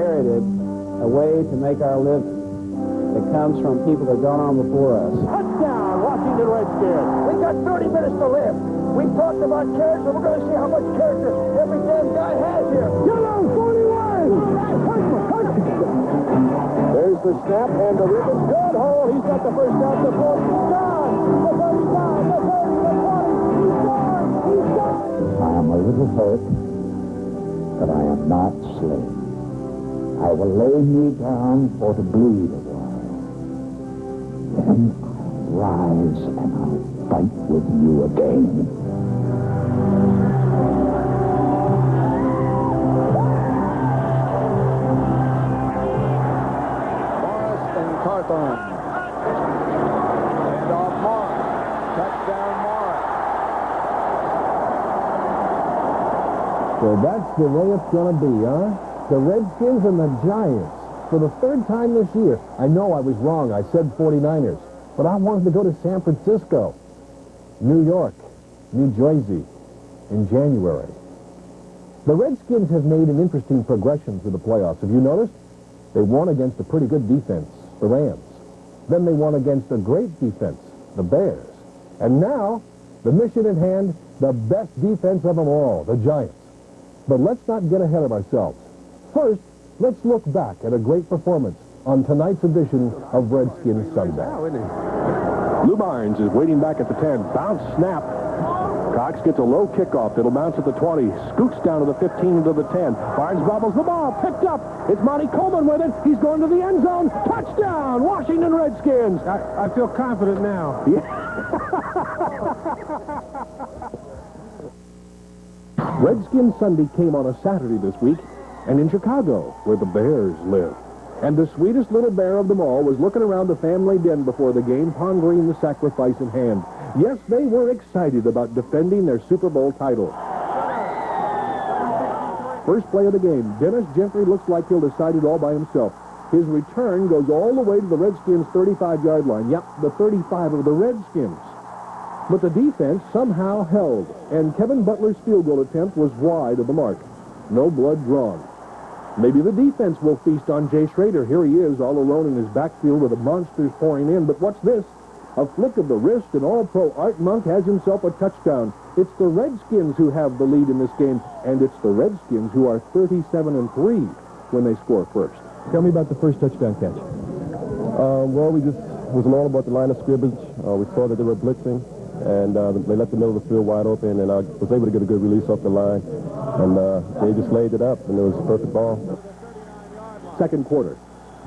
inherited a way to make our living that comes from people that have gone on before us. Touchdown, Washington Redskins. We got 30 minutes to live. We talked about character. We're going to see how much character every damn guy has here. Yellow 41. There's the snap, and the rip is good. Oh, he's got the first down. The 40. He's gone. The 35. The 30. The 20. He's gone. He's gone. I am a little hurt, but I am not slain. I will lay me down for to bleed a while. Then I'll rise and I'll fight with you again. Morris and Carthon. And off Morris. Touchdown Morris. So that's the way it's going to be, huh? The Redskins and the Giants for the third time this year. I know I was wrong. I said 49ers. But I wanted to go to San Francisco, New York, New Jersey in January. The Redskins have made an interesting progression through the playoffs. Have you noticed? They won against a pretty good defense, the Rams. Then they won against a great defense, the Bears. And now, the mission at hand, the best defense of them all, the Giants. But let's not get ahead of ourselves. First, let's look back at a great performance on tonight's edition of Redskins Sunday. Lou Barnes is waiting back at the 10. Bounce snap. Cox gets a low kickoff. It'll bounce at the 20. Scoots down to the 15 to the 10. Barnes bobbles the ball. Picked up. It's Monty Coleman with it. He's going to the end zone. Touchdown, Washington Redskins. I feel confident now. Redskins Sunday came on a Saturday this week, and in Chicago, where the Bears live. And the sweetest little bear of them all was looking around the family den before the game, pondering the sacrifice in hand. Yes, they were excited about defending their Super Bowl title. First play of the game, Dennis Gentry looks like he'll decide it all by himself. His return goes all the way to the Redskins' 35-yard line. Yep, the 35 of the Redskins. But the defense somehow held, and Kevin Butler's field goal attempt was wide of the mark. No blood drawn. Maybe the defense will feast on Jay Schrader. Here he is, all alone in his backfield with the monsters pouring in. But what's this? A flick of the wrist, and All-Pro Art Monk has himself a touchdown. It's the Redskins who have the lead in this game, and it's the Redskins who are 37-3 when they score first. Tell me about the first touchdown catch. Well, it was all about the line of scrimmage. We saw that they were blitzing, and they left the middle of the field wide open, and I was able to get a good release off the line. And Jay just laid it up, and it was a perfect ball. Second quarter.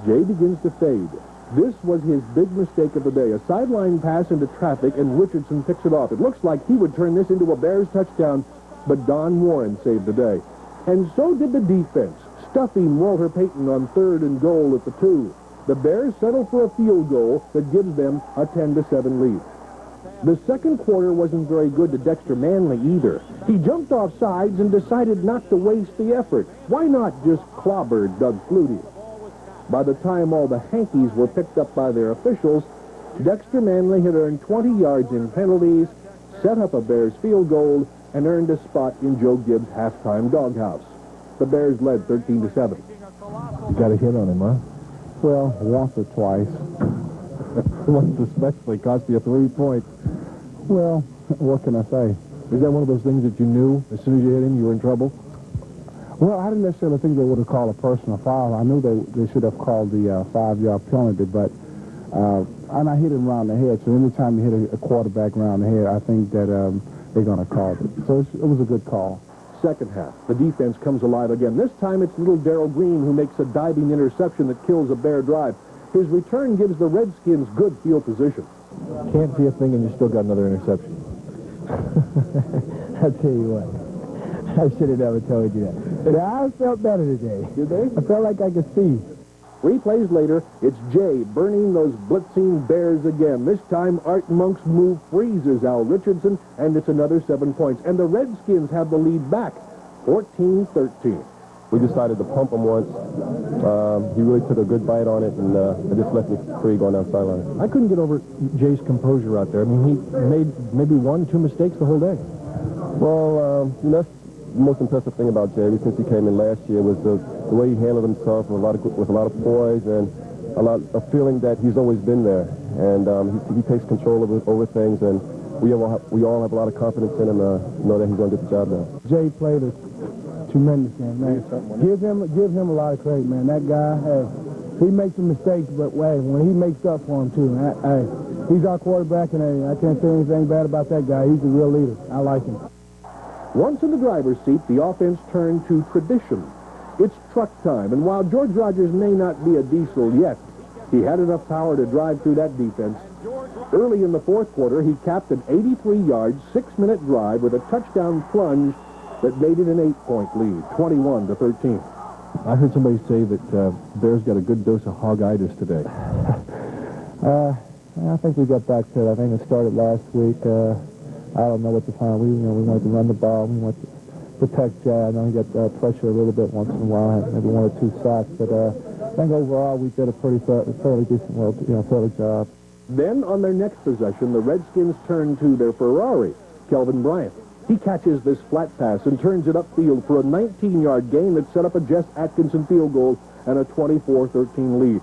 Jay begins to fade. This was his big mistake of the day. A sideline pass into traffic, and Richardson picks it off. It looks like he would turn this into a Bears touchdown, but Don Warren saved the day. And so did the defense, stuffing Walter Payton on 3rd and goal at the 2. The Bears settle for a field goal that gives them a 10-7 lead. The second quarter wasn't very good to Dexter Manley either. He jumped off sides and decided not to waste the effort. Why not just clobber Doug Flutie? By the time all the hankies were picked up by their officials, Dexter Manley had earned 20 yards in penalties, set up a Bears field goal, and earned a spot in Joe Gibbs' halftime doghouse. The Bears led 13-7. You got a hit on him, huh? Well, once or twice. Once especially cost you 3 points. Well, what can I say? Is that one of those things that you knew as soon as you hit him, you were in trouble? Well, I didn't necessarily think they would have called a personal foul. I knew they should have called the 5-yard penalty, but and I hit him around the head. So anytime you hit a quarterback around the head, I think that they're going to call it. So it was a good call. Second half, the defense comes alive again. This time it's little Darrell Green who makes a diving interception that kills a Bear drive. His return gives the Redskins good field position. Can't see a thing, and you still got another interception. I'll tell you what. I should have never told you that. But I felt better today. Did they? I felt like I could see. 3 plays later, it's Jay burning those blitzing Bears again. This time, Art Monk's move freezes Al Richardson, and it's another 7 points. And the Redskins have the lead back, 14-13. We decided to pump him once. He really took a good bite on it, and it just left me free going down sideline. I couldn't get over Jay's composure out there. I mean, he made maybe 1-2 mistakes the whole day. Well, most impressive thing about J.B. since he came in last year was the way he handled himself with a lot of poise and a feeling that he's always been there. And he takes control over things, and we all have a lot of confidence in him, know that he's going to get the job now. Jay played a tremendous game, man. Give him a lot of credit, man. That guy, he makes some mistakes, but when he makes up for them too, he's our quarterback, and I can't say anything bad about that guy. He's a real leader. I like him. Once in the driver's seat, the offense turned to tradition. It's truck time, and while George Rogers may not be a diesel yet, he had enough power to drive through that defense. Early in the fourth quarter, he capped an 83-yard, 6-minute drive with a touchdown plunge that made it an 8-point lead, 21-13. I heard somebody say that Bears got a good dose of hog-itis today. I think we got back to it. I think it started last week. I don't know what to find. We wanted to run the ball. We wanted to protect Jay. I know he got pressure a little bit once in a while, maybe 1 or 2 sacks, but I think overall we did a fairly decent, fairly job. Then on their next possession, the Redskins turn to their Ferrari, Kelvin Bryant. He catches this flat pass and turns it upfield for a 19-yard gain that set up a Jess Atkinson field goal and a 24-13 lead.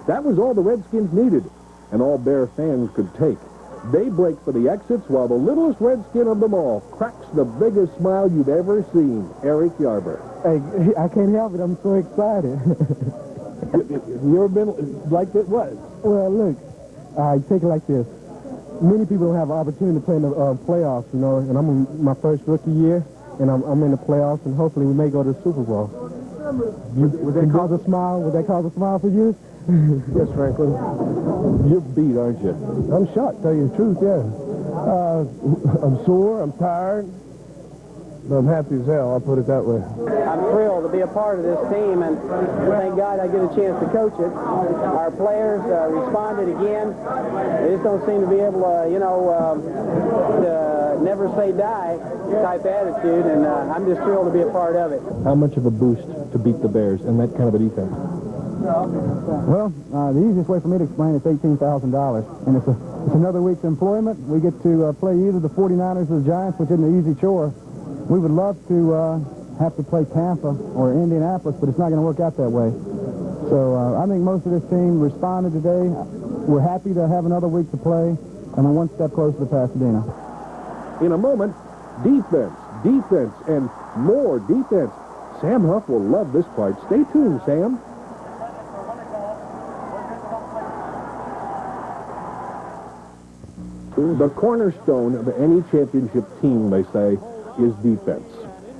That was all the Redskins needed, and all Bear fans could take. They break for the exits while the littlest Redskin of them all cracks the biggest smile you've ever seen, Eric Yarber. Hey, I can't help it. I'm so excited. You ever been like it was? Well, look, take it like this. Many people don't have an opportunity to play in the playoffs, and I'm in my first rookie year, and I'm in the playoffs, and hopefully we may go to the Super Bowl. Would that cause a smile? Would that cause a smile for you? Yes, Franklin. You're beat, aren't you? I'm shocked, tell you the truth, yeah. I'm sore, I'm tired, but I'm happy as hell, I'll put it that way. I'm thrilled to be a part of this team, and thank God I get a chance to coach it. Our players responded again. They just don't seem to be able to, to never say die type attitude, and I'm just thrilled to be a part of it. How much of a boost to beat the Bears and that kind of a defense? Well, the easiest way for me to explain it's $18,000, and it's another week's employment. We get to play either the 49ers or the Giants, which isn't an easy chore. We would love to have to play Tampa or Indianapolis, but it's not going to work out that way. So I think most of this team responded today. We're happy to have another week to play, and we're one step closer to Pasadena. In a moment, defense, and more defense. Sam Huff will love this part. Stay tuned, Sam. The cornerstone of any championship team, they say, is defense.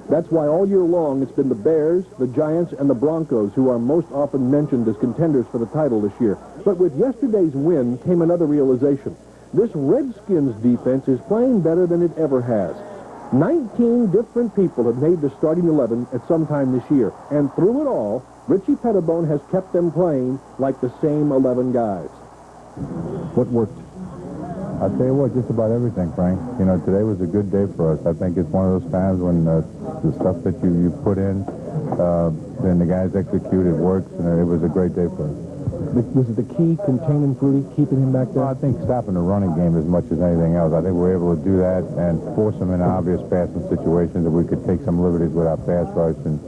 That's why all year long it's been the Bears, the Giants, and the Broncos who are most often mentioned as contenders for the title this year. But with yesterday's win came another realization. This Redskins defense is playing better than it ever has. 19 different people have made the starting 11 at some time this year. And through it all, Richie Pettibone has kept them playing like the same 11 guys. What worked? I'll tell you what, just about everything, Frank. Today was a good day for us. I think it's one of those times when the stuff that you put in, then the guys execute, it works, and it was a great day for us. Was it the key, containing Flutie, keeping him back there? Well, I think stopping the running game as much as anything else. I think we were able to do that and force them in obvious passing situations that we could take some liberties with our pass rush and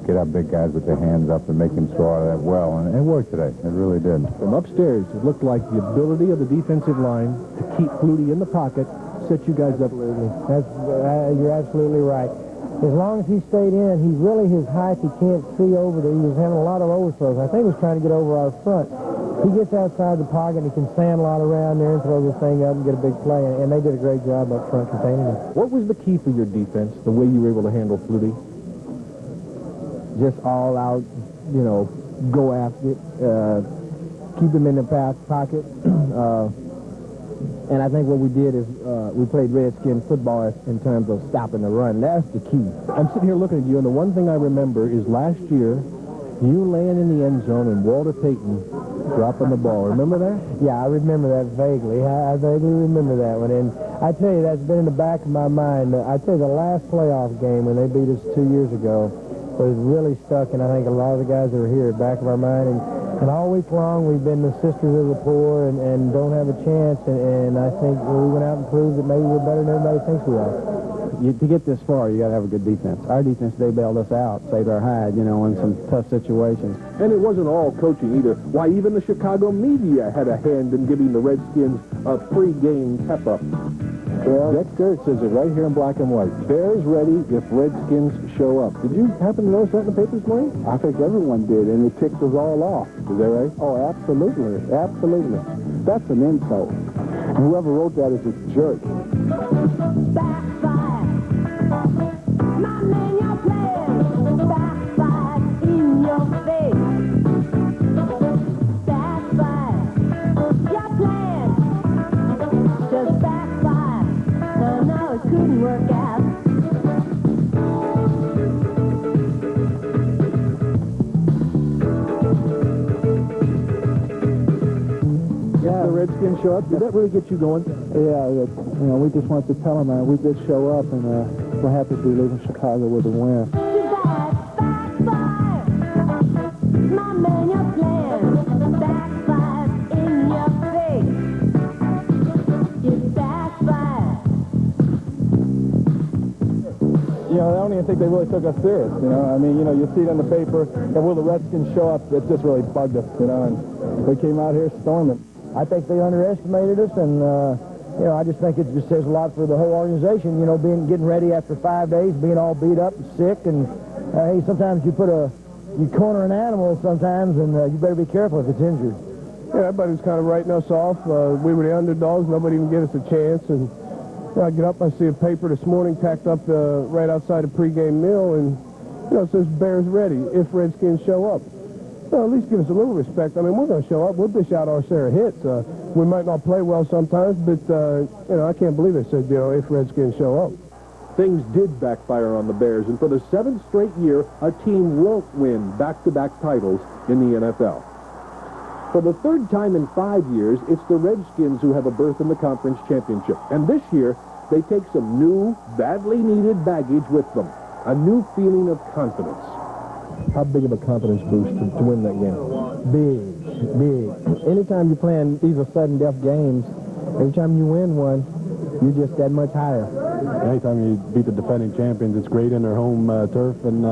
get our big guys with their hands up and make them throw out of that well. And it worked today. It really did. From upstairs, it looked like the ability of the defensive line to keep Flutie in the pocket set you guys up. You're absolutely right. As long as he stayed in, his height, he can't see over there. He was having a lot of overthrows. I think he was trying to get over our front. He gets outside the pocket, and he can stand a lot around there and throw this thing up and get a big play. And they did a great job up front containing him. What was the key for your defense, the way you were able to handle Flutie? Just all out, go after it, keep him in the pocket. And I think what we did is we played Redskin football in terms of stopping the run. That's the key. I'm sitting here looking at you, and the one thing I remember is last year, you laying in the end zone and Walter Payton dropping the ball. Remember that? Yeah, I remember that vaguely. I vaguely remember that one. And I tell you, that's been in the back of my mind. I tell you, the last playoff game when they beat us 2 years ago was really stuck, and I think a lot of the guys that were here at the back of our mind. And all week long, we've been the sisters of the poor and don't have a chance. And I think we went out and proved that maybe we're better than everybody thinks we are. to get this far, you got to have a good defense. Our defense, they bailed us out, saved our hide, you know, in some tough situations. And it wasn't all coaching either. Why, even the Chicago media had a hand in giving the Redskins a pre-game pep-up. Well, Dexter says it right here in black and white. Bears ready if Redskins show up. Did you happen to notice that in the paper this morning? I think everyone did, and it ticked us all off. Is that right? Oh, absolutely. Absolutely. That's an insult. Whoever wrote that is a jerk. Backfire. My man, you're playing. Backfire in your face. Backfire. You're playing. Just backfire. No, it couldn't work out. Yeah, the Redskins show up. Did that really get you going? Yeah, we just wanted to tell them we did show up, and we're happy to be leaving Chicago with a win. Backfire. My man, you're playing. Backfire in your face. It's backfire. You know, I don't even think they really took us serious, you know. I mean, you know, you see it in the paper, and will the Redskins show up? It just really bugged us, you know, and we came out here storming. I think they underestimated us, and, you know, I just think it just says a lot for the whole organization, you know, getting ready after 5 days, being all beat up and sick, and, hey, sometimes you corner an animal sometimes, and you better be careful if it's injured. Yeah, everybody was kind of writing us off. We were the underdogs. Nobody even gave us a chance, and I get up, I see a paper this morning tacked up right outside a pregame meal, and, you know, it says Bears ready if Redskins show up. Well, at least give us a little respect. I mean, we're going to show up. We'll dish out our share of hits. We might not play well sometimes, but, you know, I can't believe they said, you know, if Redskins show up. Things did backfire on the Bears, and for the 7th straight year, a team won't win back-to-back titles in the NFL. For the 3rd time in 5 years, it's the Redskins who have a berth in the conference championship. And this year, they take some new, badly needed baggage with them. A new feeling of confidence. How big of a confidence boost to win that game? Big. Anytime you're playing these are sudden death games, every time you win one, you're just that much higher. Anytime you beat the defending champions, it's great in their home turf, and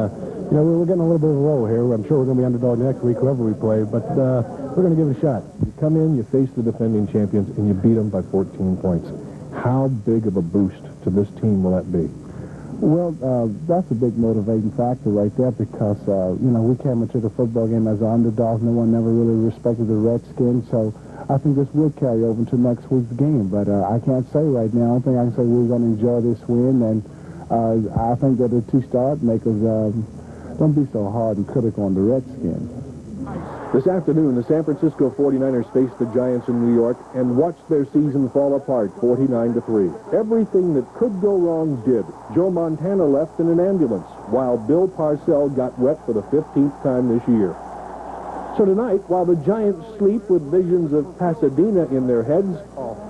you know, we're getting a little bit of a roll here. I'm sure we're going to be underdog next week, whoever we play, but we're going to give it a shot. You come in, you face the defending champions, and you beat them by 14 points. How big of a boost to this team will that be? Well, that's a big motivating factor right there because, you know, we came into the football game as an underdog. No one never really respected the Redskins, so I think this will carry over into next week's game. But I can't say right now. I don't think I can say we're going to enjoy this win, and I think that the two start makers don't be so hard and critical on the Redskins. This afternoon, the San Francisco 49ers face the Giants in New York and watched their season fall apart 49-3. Everything that could go wrong did. Joe Montana left in an ambulance, while Bill Parcells got wet for the 15th time this year. So tonight, while the Giants sleep with visions of Pasadena in their heads,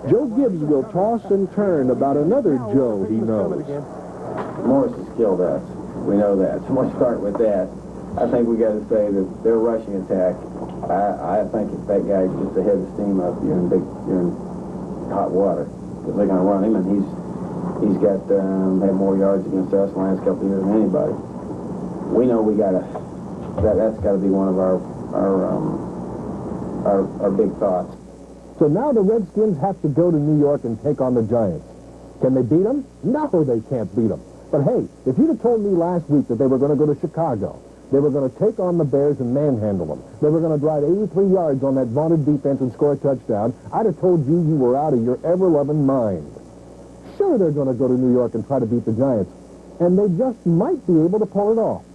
Joe Gibbs will toss and turn about another Joe he knows. Morris is skilled us. We know that. So we'll start with that. I think we got to say that their rushing attack, I think if that guy's just ahead of steam up, you're in hot water. Because they're going to run him, and he's got had more yards against us the last couple of years than anybody. We know we got to, that's got to be one of our big thoughts. So now the Redskins have to go to New York and take on the Giants. Can they beat them? No, they can't beat them. But hey, if you'd have told me last week that they were going to go to Chicago, they were going to take on the Bears and manhandle them, they were going to drive 83 yards on that vaunted defense and score a touchdown, I'd have told you you were out of your ever-loving mind. Sure, they're going to go to New York and try to beat the Giants, and they just might be able to pull it off.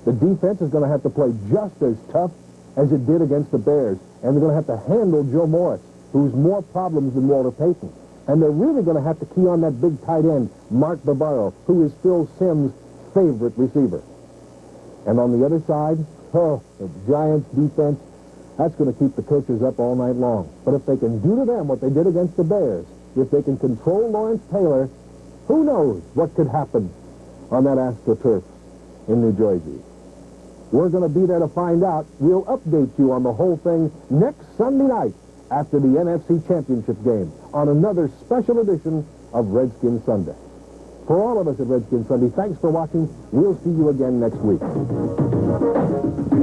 The defense is going to have to play just as tough as it did against the Bears, and they're going to have to handle Joe Morris, who's more problems than Walter Payton. And they're really going to have to key on that big tight end, Mark Bavaro, who is Phil Simms' favorite receiver. And on the other side, the Giants' defense, that's going to keep the coaches up all night long. But if they can do to them what they did against the Bears, if they can control Lawrence Taylor, who knows what could happen on that AstroTurf in New Jersey. We're going to be there to find out. We'll update you on the whole thing next Sunday night after the NFC Championship game on another special edition of Redskins Sunday. For all of us at Redskins Sunday, thanks for watching. We'll see you again next week. We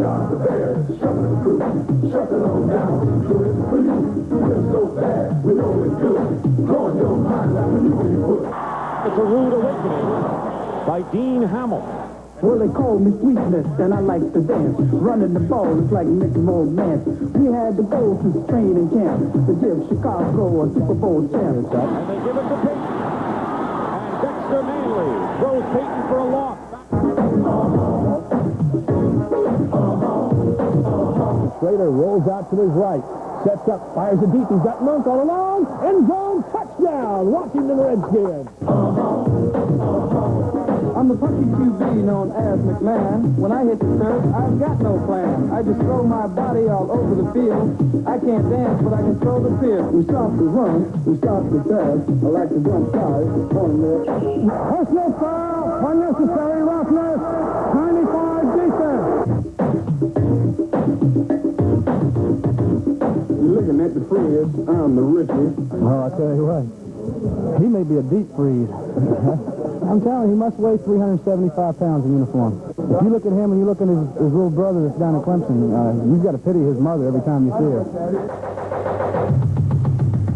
are the Bears, shuffling through, shuffling on down, do it for you. We're so bad, we know it's good. Blowing your mind like we knew we would. It's a rude awakening by Dean Hamill. Well, they call me Sweetness, and I like to dance. Running the ball is like Mickey Mouse Nance. We had to go to training camp to give Chicago a Super Bowl champ. And they give it to Peyton. And Dexter Manley throws Peyton for a loss. Schrader rolls out to his right. Sets up, fires it deep. He's got Monk all along. End zone, touchdown. Washington Redskins. I'm the puppy QB known as McMahon. When I hit the turf, I've got no plan. I just throw my body all over the field. I can't dance, but I can throw the field. We stop the run, we stop the pass. I like to jump side, on there. Personal foul, unnecessary roughness, 95 defense. You're looking at the freeze. I'm the rookie. Oh, I tell you what, he may be a deep freeze. I'm telling you, he must weigh 375 pounds in uniform. If you look at him and you look at his little brother that's down at Clemson, you've got to pity his mother every time you see her.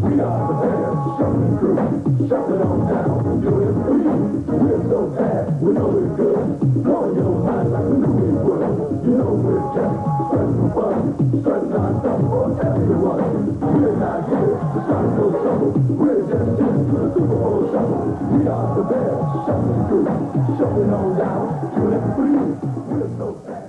We are the Bears, shuffling through, shuffling on down, do it for you. We're so bad, we know it's good. Blowing your mind like we knew we would. You know we're just spreading the fun, spreading our stuff for everyone. We're not here to start no trouble. We're just in for the Super Bowl shuffle. We are the Bears, shuffling through, shuffling on down, do it for you. We're so bad.